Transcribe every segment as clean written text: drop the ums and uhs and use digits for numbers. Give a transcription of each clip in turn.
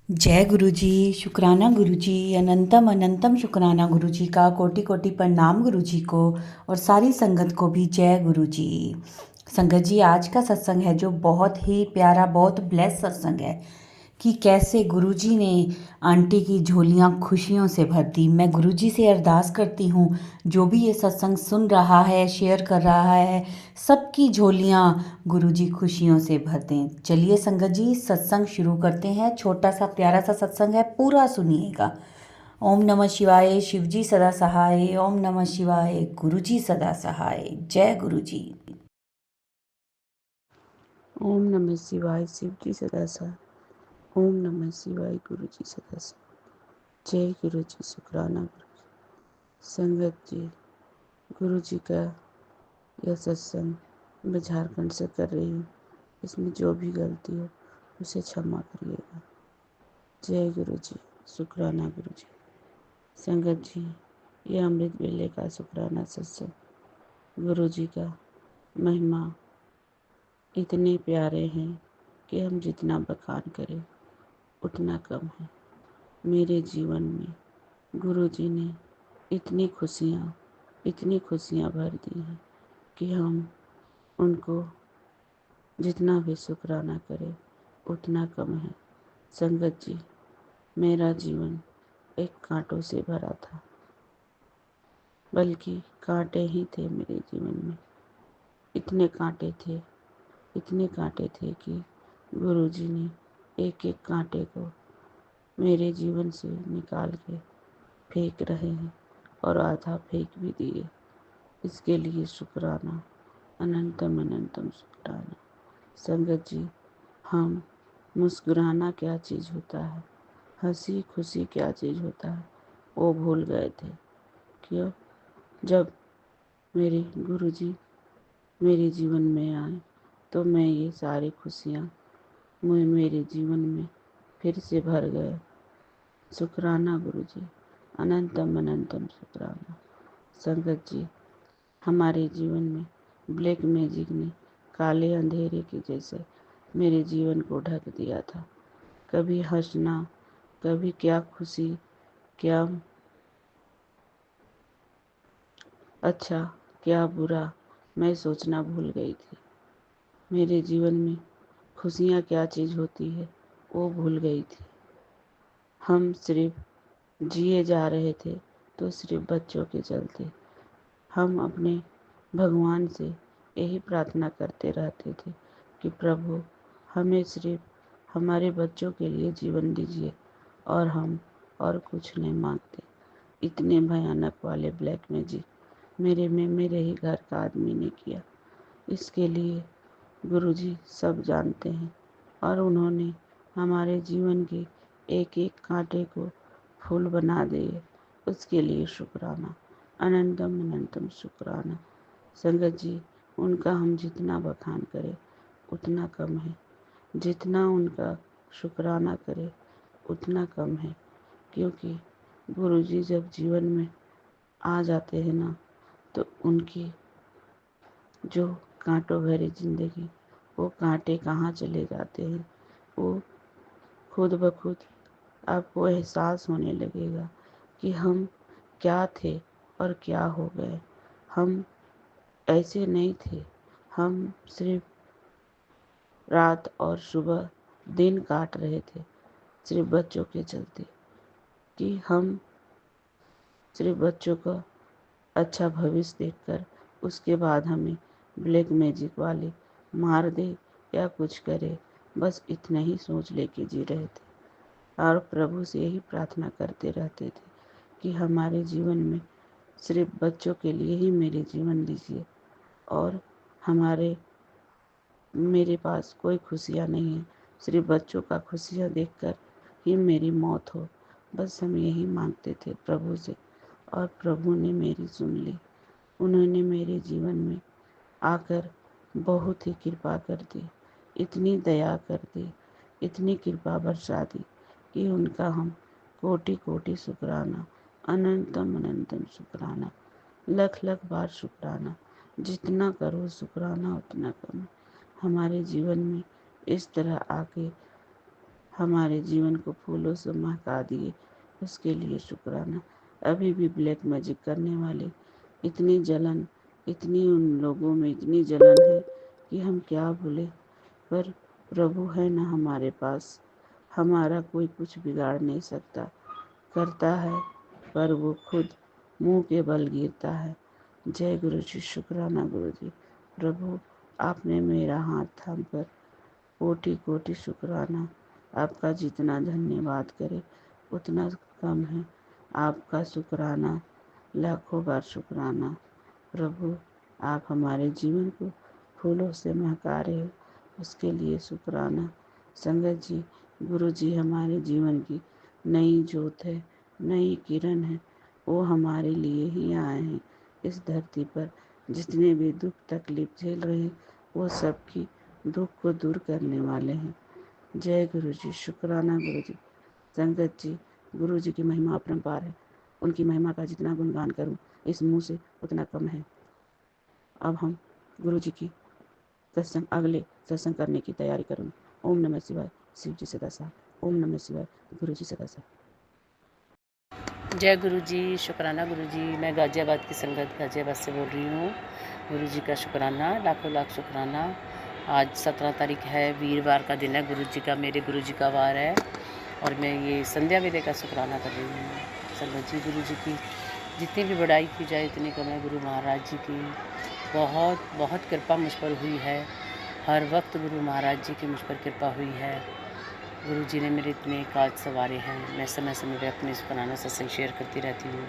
जय गुरु जी। शुक्राना गुरु जी। अनंतम अनंतम शुक्राना गुरु जी का। कोटि कोटि प्रणाम गुरु जी को और सारी संगत को भी जय गुरु जी। संगत जी, आज का सत्संग है जो बहुत ही प्यारा, बहुत ब्लेस सत्संग है कि कैसे गुरुजी ने आंटी की झोलियां खुशियों से भर दी। मैं गुरुजी से अरदास करती हूँ, जो भी ये सत्संग सुन रहा है, शेयर कर रहा है, सबकी झोलियां गुरुजी खुशियों से भर दें। चलिए संगत जी, सत्संग शुरू करते हैं। छोटा सा प्यारा सा सत्संग है, पूरा सुनिएगा। ओम नमः शिवाय। शिवजी सदा सहाय। ओम नमः शिवाय। गुरुजी सदा सहाय। जय गुरुजी। ओम नमः शिवाय। शिव जी सदा सहाय। ओम नमः शिवाय। गुरु जी सदा सहाय। जय गुरु जी। शुक्राना गुरु जी। संगत जी, गुरु जी का यह सत्संग मैं झारखंड से कर रही हूँ। इसमें जो भी गलती हो उसे क्षमा करिएगा। जय गुरु जी। शुक्राना गुरु जी। संगत जी, यह अमृत वेले का शुक्राना सत्संग। गुरु जी का महिमा इतने प्यारे हैं कि हम जितना बखान करें उतना कम है। मेरे जीवन में गुरुजी ने इतनी खुशियाँ भर दी हैं कि हम उनको जितना भी शुक्राना करें उतना कम है। संगत जी, मेरा जीवन एक कांटों से भरा था, बल्कि कांटे ही थे मेरे जीवन में। इतने कांटे थे कि गुरुजी ने एक एक कांटे को मेरे जीवन से निकाल के फेंक रहे हैं और आधा फेंक भी दिए। इसके लिए शुक्राना, अनंतम अनंतम शुक्राना। संगत जी, हम मुस्कुराना क्या चीज़ होता है, हंसी खुशी क्या चीज़ होता है, वो भूल गए थे। क्यों? जब मेरे गुरुजी मेरे जीवन में आए तो मैं ये सारी खुशियाँ मेरे जीवन में फिर से भर गए। शुक्राना गुरुजी, अनंतम अनंतम शुक्राना। संगत जी, हमारे जीवन में ब्लैक मैजिक ने काले अंधेरे के जैसे मेरे जीवन को ढक दिया था। कभी हंसना, कभी क्या खुशी, क्या अच्छा, क्या बुरा, मैं सोचना भूल गई थी। मेरे जीवन में खुशियाँ क्या चीज़ होती है वो भूल गई थी। हम सिर्फ जिए जा रहे थे तो सिर्फ बच्चों के चलते। हम अपने भगवान से यही प्रार्थना करते रहते थे कि प्रभु, हमें सिर्फ हमारे बच्चों के लिए जीवन दीजिए और हम और कुछ नहीं मांगते। इतने भयानक वाले ब्लैक मैजिक मेरे ही घर का आदमी ने किया। इसके लिए गुरुजी सब जानते हैं और उन्होंने हमारे जीवन के एक एक कांटे को फूल बना दिए। उसके लिए शुक्राना, अनंतम अनंतम शुक्राना। संगत जी, उनका हम जितना बखान करें उतना कम है, जितना उनका शुक्राना करें उतना कम है। क्योंकि गुरुजी जब जीवन में आ जाते हैं ना, तो उनकी जो कांटों भरी जिंदगी, वो कांटे कहाँ चले जाते हैं, वो खुद ब खुद आपको एहसास होने लगेगा कि हम क्या थे और क्या हो गए। हम ऐसे नहीं थे। हम सिर्फ रात और सुबह दिन काट रहे थे सिर्फ बच्चों के चलते, कि हम सिर्फ बच्चों का अच्छा भविष्य देखकर उसके बाद हमें ब्लैक मैजिक वाले मार दे या कुछ करे, बस इतना ही सोच लेके जी रहे थे। और प्रभु से यही प्रार्थना करते रहते थे कि हमारे जीवन में सिर्फ बच्चों के लिए ही मेरे जीवन दीजिए और मेरे पास कोई खुशियाँ नहीं है, सिर्फ बच्चों का खुशियाँ देखकर ही मेरी मौत हो। बस हम यही मांगते थे प्रभु से और प्रभु ने मेरी सुन ली। उन्होंने मेरे जीवन में आकर बहुत ही कृपा कर दी, इतनी दया कर दी, इतनी कृपा बरसा दी कि उनका हम कोटि कोटि शुक्राना, अनंतम अनंतम शुक्राना, लख लख बार शुक्राना। जितना करो शुक्राना उतना कम। हमारे जीवन में इस तरह आके हमारे जीवन को फूलों से महका दिए, उसके लिए शुक्राना। अभी भी ब्लैक मैजिक करने वाले इतनी जलन, इतनी उन लोगों में इतनी जलन है कि हम क्या बोले। पर प्रभु है ना हमारे पास, हमारा कोई कुछ बिगाड़ नहीं सकता। करता है पर वो खुद मुंह के बल गिरता है। जय गुरु जी, शुक्राना गुरु जी। प्रभु, आपने मेरा हाथ थाम कर, कोटि कोटि शुक्राना। आपका जितना धन्यवाद करे उतना कम है। आपका शुक्राना, लाखों बार शुक्राना। प्रभु, आप हमारे जीवन को फूलों से महका रहे हो, उसके लिए शुक्राना। संगत जी, गुरु जी हमारे जीवन की नई जोत है, नई किरण है। वो हमारे लिए ही आए हैं इस धरती पर। जितने भी दुख तकलीफ झेल रहे हैं, वो सबकी दुख को दूर करने वाले हैं। जय गुरु जी, शुक्राना गुरु जी। संगत जी, गुरु जी की महिमा अपरंपार है। उनकी महिमा का जितना गुणगान करूं इस मुंह से उतना कम है। अब हम गुरु जी की अगले सत्संग करने की तैयारी करूंगी। ओम नमः शिवाय। शिव जी सदा साथ। ओम नमः शिवाय। गुरु जी सदा साथ। जय गुरु जी, शुक्राना गुरु जी। मैं गाज़ियाबाद की संगत गाज़ियाबाद से बोल रही हूँ। गुरु जी का शुक्राना, लाखों लाख शुक्राना। आज 17 तारीख है, वीरवार का दिन है, गुरु जी का, मेरे गुरु जी का वार है और मैं ये संध्या वेले का शुक्राना कर रही हूँ। संगत जी, गुरु जी की जितनी भी बड़ाई की जाए उतनी कम है। गुरु महाराज जी की बहुत बहुत कृपा मुझ पर हुई है। हर वक्त गुरु महाराज जी की मुझ पर कृपा हुई है। गुरु जी ने मेरे इतने काज संवारे हैं। मैं समय समय पर अपने शुक्राना सत्संग शेयर करती रहती हूँ।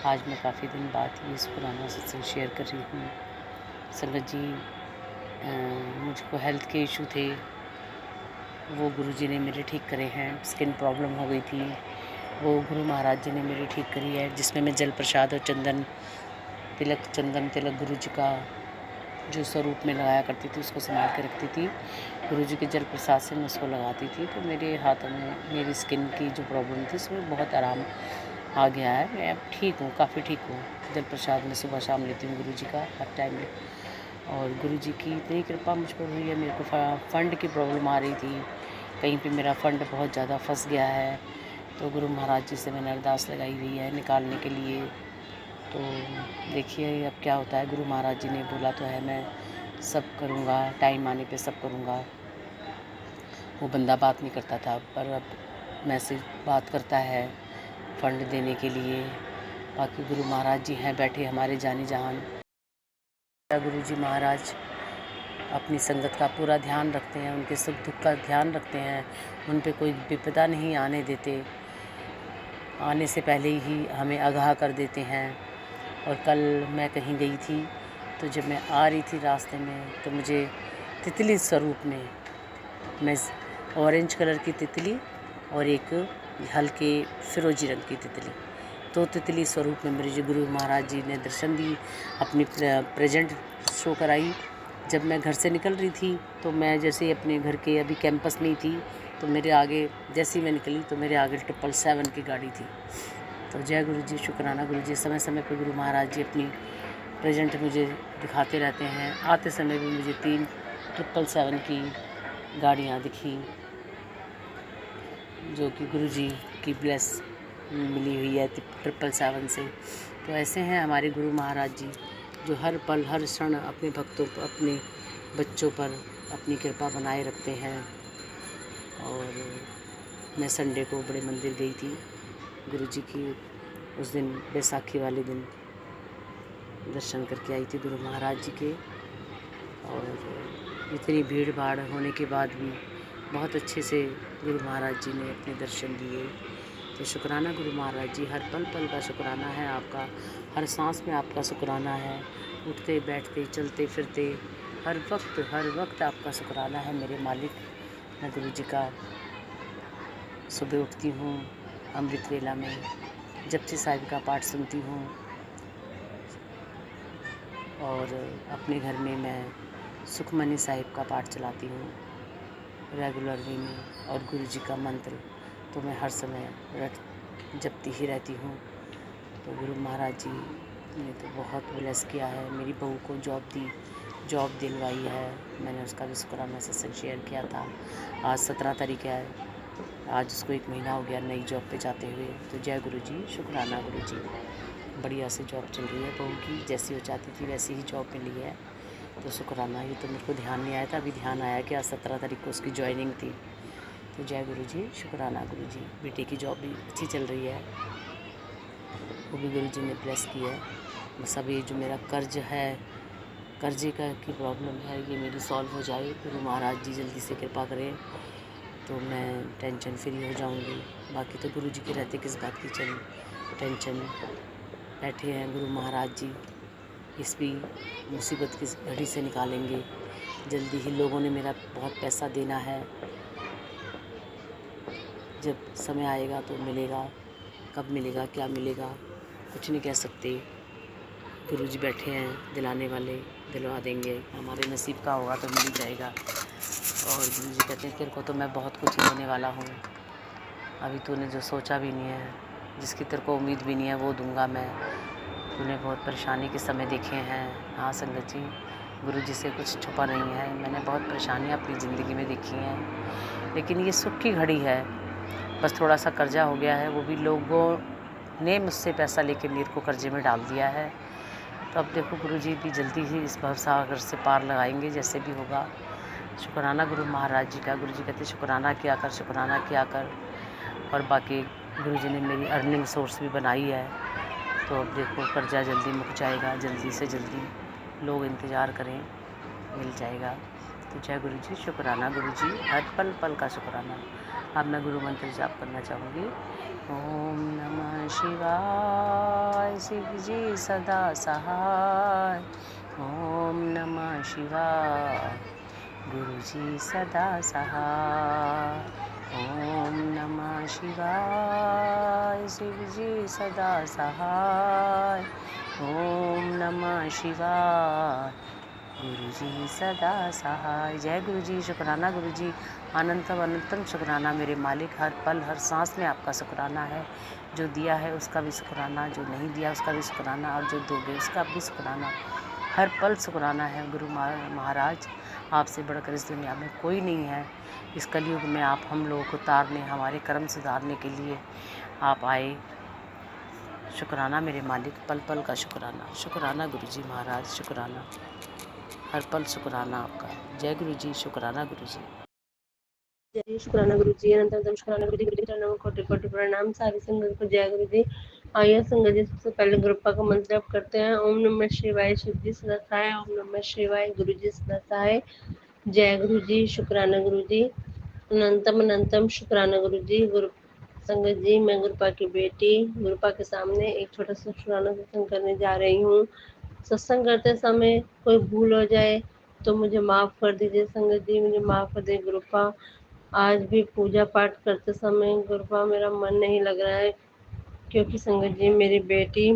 आज मैं काफ़ी दिन बाद ये शुक्राना सत्संग शेयर कर रही हूँ। संगत जी, मुझको हेल्थ के इशू थे, वो गुरु जी ने मेरे ठीक करे हैं। स्किन प्रॉब्लम हो गई थी, वो गुरु महाराज जी ने मेरी ठीक करी है, जिसमें मैं जल प्रसाद और चंदन तिलक गुरु जी का जो स्वरूप में लगाया करती थी, उसको संभाल के रखती थी। गुरु जी के जल प्रसाद से मैं उसको लगाती थी, तो मेरे हाथों में मेरी स्किन की जो प्रॉब्लम थी उसमें बहुत आराम आ गया है। मैं अब ठीक हूँ, काफ़ी ठीक हूँ। जल प्रसाद मैं सुबह शाम लेती हूँ गुरु जी का हर टाइम में। और गुरु जी की इतनी कृपा मुझ पर हुई है। मेरे को फ़ंड की प्रॉब्लम आ रही थी, कहीं पे मेरा फ़ंड बहुत ज़्यादा फंस गया है, तो गुरु महाराज जी से मैंने अरदास लगाई हुई है निकालने के लिए। तो देखिए अब क्या होता है। गुरु महाराज जी ने बोला तो है, मैं सब करूँगा, टाइम आने पे सब करूँगा। वो बंदा बात नहीं करता था, पर अब मैसेज बात करता है फ़ंड देने के लिए। बाकी गुरु महाराज जी हैं बैठे हमारे जाने जहान। गुरु जी महाराज अपनी संगत का पूरा ध्यान रखते हैं, उनके सुख दुख का ध्यान रखते हैं, उन पे कोई विपदा नहीं आने देते, आने से पहले ही हमें आगाह कर देते हैं। और कल मैं कहीं गई थी, तो जब मैं आ रही थी रास्ते में, तो मुझे तितली स्वरूप में, मैं ऑरेंज कलर की तितली और एक हल्के फिरोजी रंग की तितली, तो तितली स्वरूप में मेरे जो गुरु महाराज जी ने दर्शन दी, अपनी प्रेजेंट शो कराई। जब मैं घर से निकल रही थी, तो मैं जैसे अपने घर के अभी कैंपस में ही थी, तो मेरे आगे जैसे ही मैं निकली तो मेरे आगे 777 की गाड़ी थी। तो जय गुरु जी, शुक्राना गुरु जी। समय समय पर गुरु महाराज जी अपनी प्रेजेंट मुझे दिखाते रहते हैं। आते समय भी मुझे 3 777 की गाड़ियाँ दिखी, जो कि गुरु जी की ब्लेस मिली हुई है 777 से। तो ऐसे हैं हमारे गुरु महाराज जी, जो हर पल हर क्षण अपने भक्तों पर, अपने बच्चों पर अपनी कृपा बनाए रखते हैं। और मैं संडे को बड़े मंदिर गई थी गुरु जी की, उस दिन बैसाखी वाले दिन दर्शन करके आई थी गुरु महाराज जी के। और इतनी भीड़ भाड़ होने के बाद भी बहुत अच्छे से गुरु महाराज जी ने अपने दर्शन दिए। तो शुक्राना गुरु महाराज जी, हर पल पल का शुक्राना है आपका, हर सांस में आपका शुक्राना है। उठते बैठते चलते फिरते हर वक्त आपका शुक्राना है मेरे मालिक। मैं गुरु जी का सुबह उठती हूँ, अमृत वेला में जपजी साहिब का पाठ सुनती हूँ, और अपने घर में मैं सुखमनी साहिब का पाठ चलाती हूँ रेगुलर वे में। और गुरु जी का मंत्र तो मैं हर समय जपती ही रहती हूँ। तो गुरु महाराज जी ने तो बहुत ब्लेस किया है। मेरी बहू को जॉब दिलवाई है, मैंने उसका भी शुक्राना सत्संग शेयर किया था। आज 17 तारीख है, आज उसको 1 महीना हो गया नई जॉब पे जाते हुए। तो जय गुरु जी, शुक्राना गुरु जी। बढ़िया से जॉब चल रही है, बहू की जैसी वो चाहती थी वैसी ही जॉब मिली है। तो शुक्राना, ये तो मेरे को ध्यान नहीं आया था, अभी ध्यान आया कि आज 17 तारीख को उसकी जॉइनिंग थी। तो जय गुरु जी, शुक्राना गुरु जी। बेटे की जॉब भी अच्छी चल रही है, वो भी गुरु जी ने ब्लेस की है। बस अभी जो मेरा कर्ज है, कर्जे का की प्रॉब्लम है, ये मेरी सॉल्व हो जाए, गुरु महाराज जी जल्दी से कृपा करें तो मैं टेंशन फ्री हो जाऊंगी। बाकी तो गुरु जी के रहते किस बात की टेंशन। बैठे हैं गुरु महाराज जी, इस भी मुसीबत की घड़ी से निकालेंगे। जल्दी ही लोगों ने मेरा बहुत पैसा देना है, जब समय आएगा तो मिलेगा। कब मिलेगा, क्या मिलेगा, कुछ नहीं कह सकते। गुरु जी बैठे हैं दिलाने वाले, दिलवा देंगे। हमारे नसीब का होगा तो मिल ही जाएगा। और गुरु जी कहते हैं तेरे को तो मैं बहुत कुछ देने वाला हूँ, अभी तूने जो सोचा भी नहीं है, जिसकी तेरे को उम्मीद भी नहीं है वो दूंगा मैं। तूने बहुत परेशानी के समय देखे हैं। हाँ संगत जी, गुरु जी से कुछ छुपा नहीं है, मैंने बहुत परेशानियाँ अपनी ज़िंदगी में देखी हैं, लेकिन ये सुख की घड़ी है। बस थोड़ा सा कर्जा हो गया है, वो भी लोगों ने मुझसे पैसा लेके मेरे को कर्जे में डाल दिया है। तो अब देखो गुरु जी भी जल्दी ही इस भवसागर से पार लगाएंगे, जैसे भी होगा। शुक्राना गुरु महाराज जी का। गुरु जी कहते शुक्राना किया कर, शुक्राना किया कर। और बाकी गुरु जी ने मेरी अर्निंग सोर्स भी बनाई है, तो अब देखो कर्जा जल्दी मुक जाएगा, जल्दी से जल्दी। लोग इंतज़ार करें, मिल जाएगा। तो जय गुरु जी, शुक्राना गुरु जी, हर पल पल का शुक्राना। अब मैं गुरु मंत्र जाप करना चाहूँगी। ओम नमः शिवाय, शिव जी सदा सहाय। ओम नमः शिवाय, गुरु जी सदा सहाय। ओम नमः शिवाय, शिव जी सदा सहाय। ओम नमः शिवाय, गुरु जी सदा सहाय। जय गुरु जी, शुक्राना गुरु जी। अनंतम अनंतम शुक्राना मेरे मालिक, हर पल हर सांस में आपका शुक्राना है। जो दिया है उसका भी शुक्राना, जो नहीं दिया उसका भी शुक्राना, और जो दोगे उसका भी शुक्राना। हर पल शुक्राना है गुरु महाराज। आपसे बढ़कर इस दुनिया में कोई नहीं है। इस कलयुग में आप हम लोगों को उतारने, हमारे कर्म सुधारने के लिए आप आए। शुक्राना मेरे मालिक, पल पल का शुक्राना। शुक्राना गुरु जी महाराज, शुक्राना, हर पल शुक्राना आपका। जय गुरु जी, शुक्राना गुरु जी। जय शुक्राना गुरु जी, अनंत शुक्राना गुरु जी के चरणों में कोटि कोटि प्रणाम। सारी संगत को जय गुरु जी। आइए संगत जी, सबसे पहले गुरुपा का मंत्र जप करते हैं। ओम नमः शिवाय, शिव जी सदा सहाय। ओम नमः शिवाय, गुरु जी सदा सहाय। जय गुरु जी, शुक्राना गुरु जी। अनंतम अनंतम शुक्राना गुरु जी। गुरु संगत जी, मैं गुरुपा की बेटी गुरुपा के सामने एक छोटा सा शुक्राना सत्संग करने जा रही हूँ। सत्संग करते समय कोई भूल हो जाए तो मुझे माफ़ कर दीजिए संगत जी, मुझे माफ़ कर दे गुरुपा। आज भी पूजा पाठ करते समय गुरुपा मेरा मन नहीं लग रहा है, क्योंकि संगत जी मेरी बेटी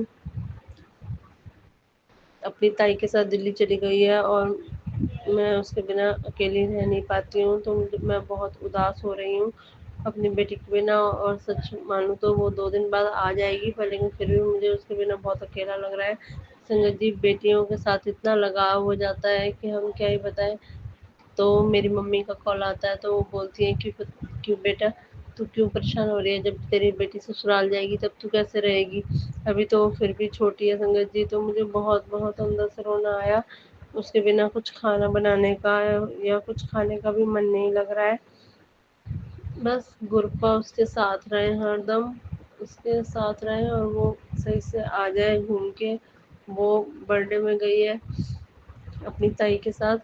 अपनी ताई के साथ दिल्ली चली गई है और मैं उसके बिना अकेली रह नहीं पाती हूँ, तो मैं बहुत उदास हो रही हूँ अपनी बेटी के बिना। और सच मानूँ तो वो 2 दिन बाद आ जाएगी, पर लेकिन फिर भी मुझे उसके बिना बहुत अकेला लग रहा है संगत जी। बेटियों के साथ इतना लगाव हो जाता है कि हम क्या ही बताएं। तो मेरी मम्मी का कॉल आता है तो वो बोलती है कि क्यों बेटा, तू क्यों परेशान हो रही है, जब तेरी बेटी ससुराल जाएगी तब तू कैसे रहेगी, अभी तो वो फिर भी छोटी है संगत जी। तो मुझे बहुत बहुत अंदर से रोना आया, उसके बिना कुछ खाना बनाने का या कुछ खाने का भी मन नहीं लग रहा है। बस गुरुपा उसके साथ रहे, हरदम उसके साथ रहे और वो सही से आ जाए घूम के। वो बर्थडे में गई है अपनी ताई के साथ।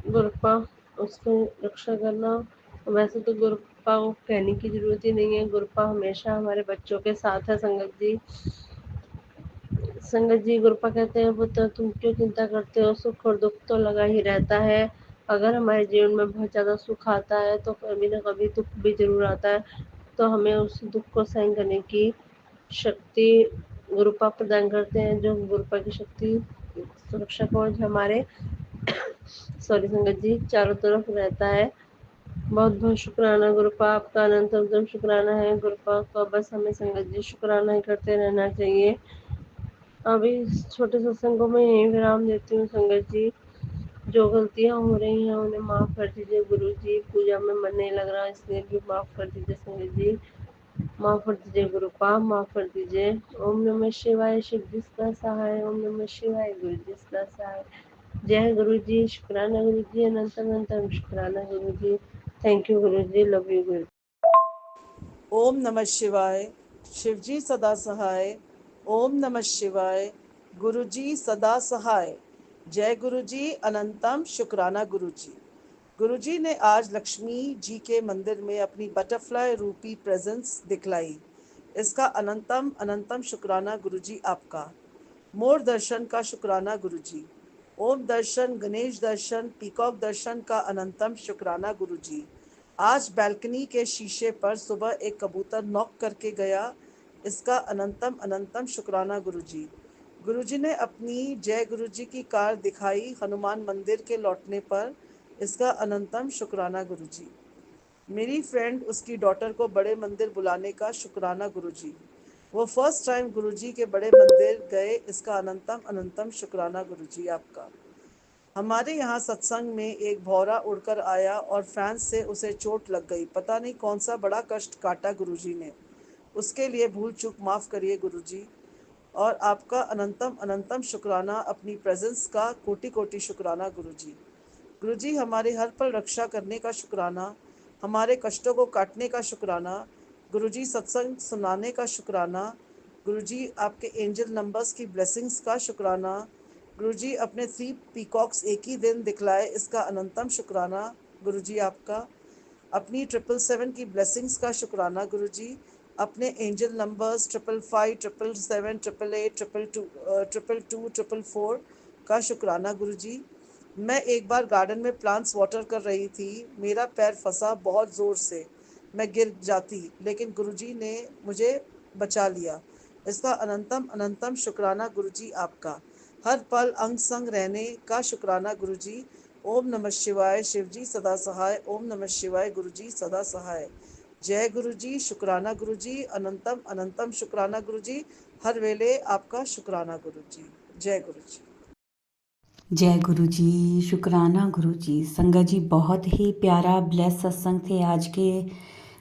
गुरुपा उसको रक्षा करना। वैसे तो गुरुपा को कहने की ज़रूरत ही नहीं है, गुरुपा हमेशा हमारे बच्चों के साथ है संगत जी। संगत जी, गुरुपा कहते हैं पुत्र तुम क्यों चिंता करते हो, सुख और दुख तो लगा ही रहता है। अगर हमारे जीवन में बहुत ज़्यादा सुख आता है तो कभी ना कभी दुख भी ज़रूर आता है, तो हमें उस दुख को सहन करने की शक्ति गुरुपा प्रदान करते हैं। जो गुरुपा की शक्ति सुरक्षा कवच हमारे सॉरी संगत जी चारों तरफ रहता है। बहुत बहुत शुक्राना गुरुपा, आपका अनंत अनंत शुक्राना है गुरुपा का। बस हमें संगत जी शुक्राना ही करते रहना चाहिए। अभी इस छोटे सत्संग को मैं यहीं विराम देती हूँ संगत जी। जो गलतियाँ हो रही हैं उन्हें माफ़ कर दीजिए गुरुजी। पूजा में मन नहीं लग रहा इसलिए भी माफ़ कर दीजिए संगत जी। माफ़ कर दीजिए गुरुपा, माफ़ कर दीजिए। ओम नमः शिवाय, शिव जी सदा सहाय। ओम नमः शिवाय, गुरु जी सदा सहाय। जय गुरु जी, शुक्राना गुरु जी, अनंतम अनंतम शुक्राना गुरु जी। Thank you Guru ji, love you गुरु। ओम नमः शिवाय, शिवजी सदा सहाय। ओम नमः शिवाय, गुरुजी सदा सहाय। जय गुरुजी, अनंतम शुक्राना गुरुजी। गुरुजी ने आज लक्ष्मी जी के मंदिर में अपनी बटरफ्लाई रूपी प्रेजेंस दिखलाई। इसका अनंतम अनंतम शुक्राना गुरुजी आपका। मोर दर्शन का शुक्राना गुरुजी। ओम दर्शन, गणेश दर्शन, पीकॉक दर्शन का अनंतम शुक्राना गुरुजी। आज बैल्कनी के शीशे पर सुबह एक कबूतर नॉक करके गया। इसका अनंतम अनंतम शुक्राना गुरुजी। गुरुजी ने अपनी जय गुरुजी की कार दिखाई हनुमान मंदिर के लौटने पर। इसका अनंतम शुक्राना गुरुजी। मेरी फ्रेंड उसकी डॉटर को बड़े मंदिर बुलाने का शुक्राना गुरुजी। वो फर्स्ट टाइम गुरुजी के बड़े मंदिर गए। इसका अनंतम अनंतम शुक्राना गुरुजी आपका। हमारे यहाँ सत्संग में एक भौरा उड़कर आया और फैन से उसे चोट लग गई। पता नहीं कौन सा बड़ा कष्ट काटा गुरुजी ने। उसके लिए भूल चूक माफ़ करिए गुरुजी। और आपका अनंतम अनंतम शुक्राना, अपनी प्रेजेंस का कोटि कोटि शुक्राना गुरुजी। गुरुजी हमारे हर पल रक्षा करने का शुक्राना, हमारे कष्टों को काटने का शुक्राना। गुरुजी सत्संग सुनाने का शुक्राना। गुरुजी आपके एंजल नंबर्स की ब्लेसिंग्स का शुक्राना। गुरुजी अपने 3 पीकॉक्स एक ही दिन दिखलाए, इसका अनंतम शुक्राना गुरुजी आपका। अपनी 777 की ब्लेसिंग्स का शुक्राना गुरुजी। अपने एंजल नंबर्स 555, 777, 888, 222, 444 का शुक्राना गुरुजी। मैं एक बार गार्डन में प्लांट्स वाटर कर रही थी। मेरा पैर फंसा बहुत ज़ोर से, मैं गिर जाती, लेकिन गुरुजी ने मुझे बचा लिया। इसका अनंतम अनंतम शुक्राना गुरुजी आपका। हर पल अंग संग रहने का शुक्राना गुरुजी। ओम नमः शिवाय, शिवजी सदा सहाय। ओम नमः शिवाय, गुरुजी सदा सहाय। जय गुरुजी, शुक्राना गुरुजी, अनंतम अनंतम शुक्राना गुरुजी। हर वेले आपका शुक्राना गुरुजी। जय गुरुजी। जय गुरु जी, शुक्राना गुरु जी। संगत जी बहुत ही प्यारा ब्लेस सत्संग थे आज के।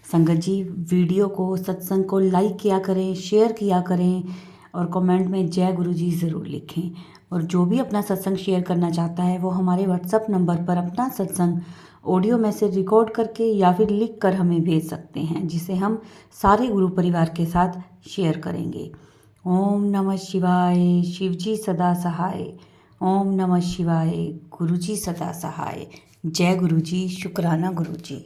संगत जी वीडियो को, सत्संग को लाइक किया करें, शेयर किया करें और कमेंट में जय गुरु जी ज़रूर लिखें। और जो भी अपना सत्संग शेयर करना चाहता है वो हमारे व्हाट्सएप नंबर पर अपना सत्संग ऑडियो मैसेज रिकॉर्ड करके या फिर लिख कर हमें भेज सकते हैं, जिसे हम सारे गुरु परिवार के साथ शेयर करेंगे। ओम नमः शिवाय, शिवजी सदा सहाय। ओम नमः शिवाय, गुरुजी सदा सहाय। जय गुरुजी, शुक्राना गुरुजी।